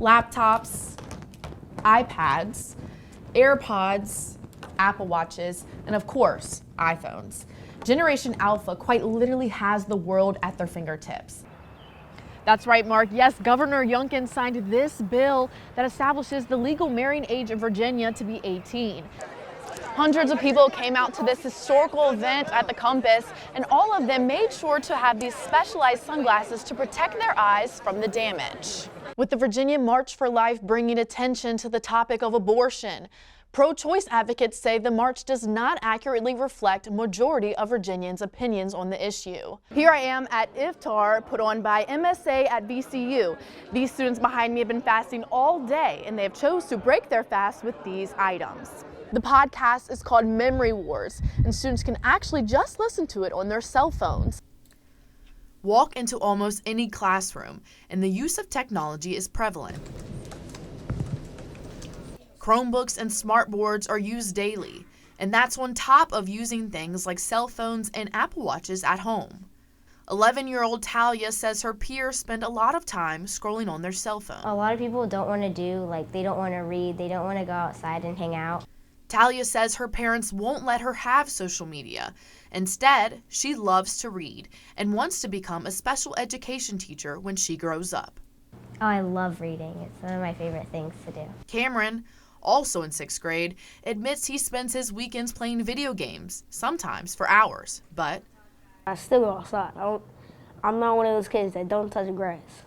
laptops, iPads, AirPods, Apple Watches, and of course, iPhones. Generation Alpha quite literally has the world at their fingertips. That's right, Mark. Yes, Governor Youngkin signed this bill that establishes the legal marrying age in Virginia to be 18. Hundreds of people came out to this historical event at the Compass, and all of them made sure to have these specialized sunglasses to protect their eyes from the damage. With the Virginia March for Life bringing attention to the topic of abortion, pro-choice advocates say the march does not accurately reflect majority of Virginians' opinions on the issue. Here I am at Iftar, put on by MSA at VCU. These students behind me have been fasting all day, and they have chose to break their fast with these items. The podcast is called Memory Wars, and students can actually just listen to it on their cell phones. Walk into almost any classroom, and the use of technology is prevalent. Chromebooks and smartboards are used daily, and that's on top of using things like cell phones and Apple Watches at home. 11-year-old Talia says her peers spend a lot of time scrolling on their cell phone. A lot of people don't want to they don't want to read, they don't want to go outside and hang out. Talia says her parents won't let her have social media. Instead, she loves to read and wants to become a special education teacher when she grows up. Oh, I love reading. It's one of my favorite things to do. Cameron, also in 6th grade, admits he spends his weekends playing video games, sometimes for hours, but I still go outside. I'm not one of those kids that don't touch grass.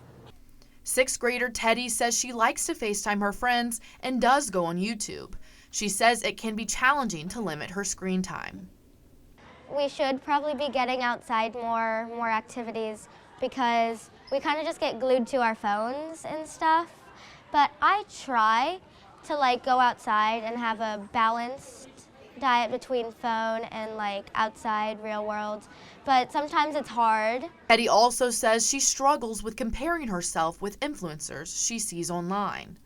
6th grader Teddy says she likes to FaceTime her friends and does go on YouTube. She says it can be challenging to limit her screen time. We should probably be getting outside more activities because we kind of just get glued to our phones and stuff. But I try to go outside and have a balanced diet between phone and outside real world. But sometimes it's hard. Teddy also says she struggles with comparing herself with influencers she sees online.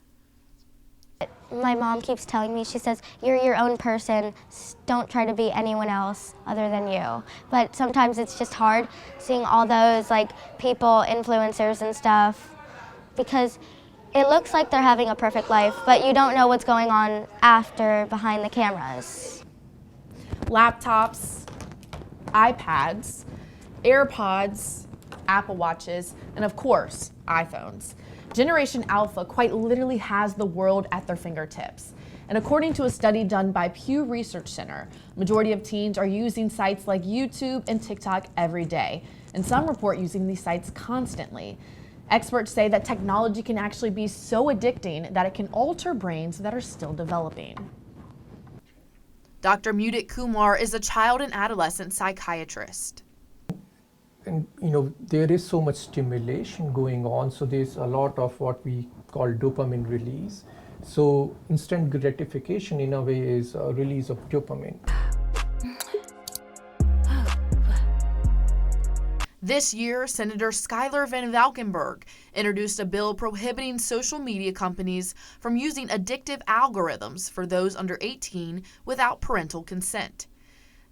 My mom keeps telling me, she says, you're your own person, don't try to be anyone else other than you. But sometimes it's just hard seeing all those people, influencers and stuff, because it looks like they're having a perfect life, but you don't know what's going on after behind the cameras. Laptops, iPads, AirPods, Apple Watches, and of course, iPhones. Generation Alpha quite literally has the world at their fingertips. And according to a study done by Pew Research Center, majority of teens are using sites like YouTube and TikTok every day, and some report using these sites constantly. Experts say that technology can actually be so addicting that it can alter brains that are still developing. Dr. Mudit Kumar is a child and adolescent psychiatrist. And there is so much stimulation going on, so there's a lot of what we call dopamine release. So instant gratification in a way is a release of dopamine. This year, Senator Schuyler Van Valkenburg introduced a bill prohibiting social media companies from using addictive algorithms for those under 18 without parental consent.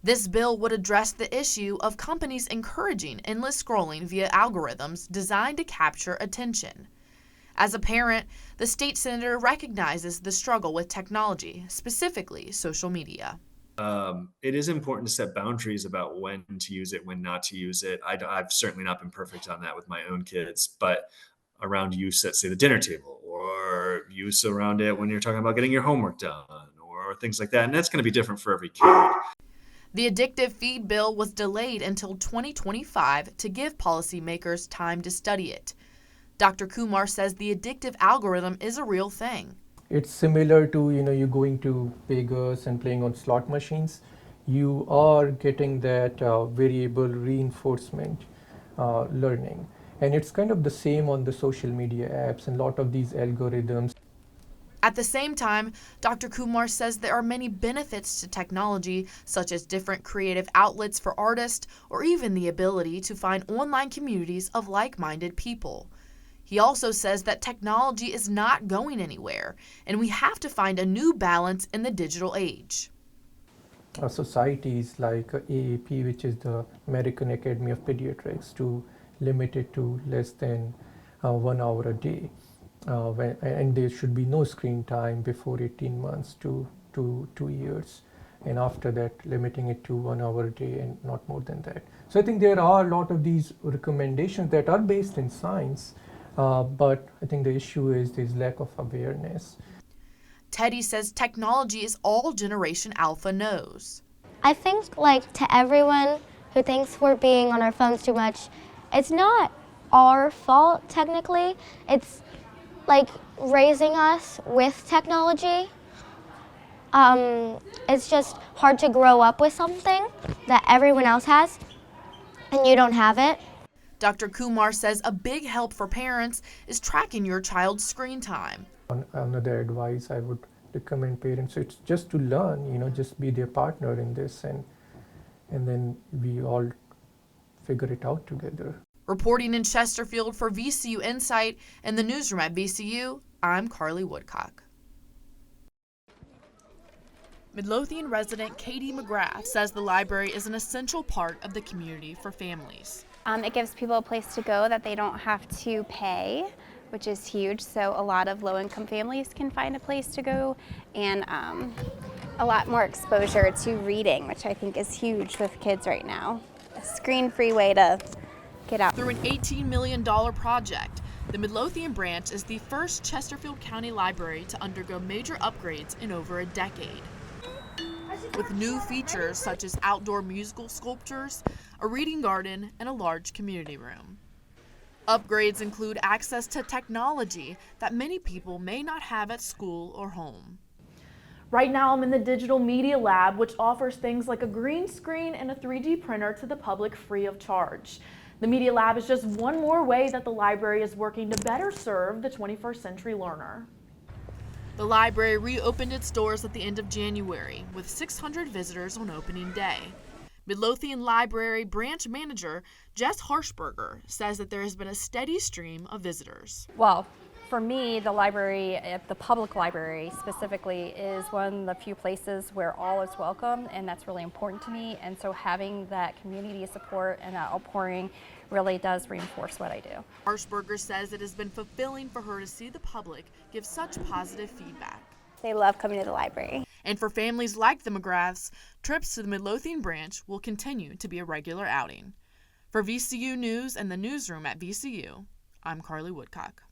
This bill would address the issue of companies encouraging endless scrolling via algorithms designed to capture attention. As a parent, the state senator recognizes the struggle with technology, specifically social media. It is important to set boundaries about when to use it, when not to use it. I've certainly not been perfect on that with my own kids, but around use at, say, the dinner table, or use around it when you're talking about getting your homework done, or things like that. And that's going to be different for every kid. The addictive feed bill was delayed until 2025 to give policymakers time to study it. Dr. Kumar says the addictive algorithm is a real thing. It's similar to, you going to Vegas and playing on slot machines. You are getting that variable reinforcement learning. And it's kind of the same on the social media apps and a lot of these algorithms. At the same time, Dr. Kumar says there are many benefits to technology, such as different creative outlets for artists, or even the ability to find online communities of like-minded people. He also says that technology is not going anywhere, and we have to find a new balance in the digital age. Societies like AAP, which is the American Academy of Pediatrics, to limit it to less than 1 hour a day. and there should be no screen time before 18 months to 2 years, and after that limiting it to 1 hour a day and not more than that. So I think there are a lot of these recommendations that are based in science, but I think the issue is this lack of awareness. Teddy says technology is all Generation Alpha knows. I think, like, to everyone who thinks we're being on our phones too much, it's not our fault technically. It's like raising us with technology. It's just hard to grow up with something that everyone else has and you don't have it. Dr. Kumar says a big help for parents is tracking your child's screen time. Another advice I would recommend parents, it's just to learn, just be their partner in this, and then we all figure it out together. Reporting in Chesterfield for VCU Insight and the newsroom at VCU, I'm Carly Woodcock. Midlothian resident Katie McGrath says the library is an essential part of the community for families. It gives people a place to go that they don't have to pay, which is huge. So a lot of low-income families can find a place to go, and a lot more exposure to reading, which I think is huge with kids right now. A screen-free way to get out. Through an $18 million project, the Midlothian branch is the first Chesterfield County library to undergo major upgrades in over a decade. With new features such as outdoor musical sculptures, a reading garden, and a large community room. Upgrades include access to technology that many people may not have at school or home. Right now I'm in the Digital Media Lab, which offers things like a green screen and a 3D printer to the public free of charge. The Media Lab is just one more way that the library is working to better serve the 21st century learner. The library reopened its doors at the end of January with 600 visitors on opening day. Midlothian Library branch manager Jess Harshberger says that there has been a steady stream of visitors. Well, for me, the library, the public library specifically, is one of the few places where all is welcome, and that's really important to me. And so having that community support and that outpouring really does reinforce what I do. Harshberger says it has been fulfilling for her to see the public give such positive feedback. They love coming to the library. And for families like the McGraths, trips to the Midlothian branch will continue to be a regular outing. For VCU News and the newsroom at VCU, I'm Carly Woodcock.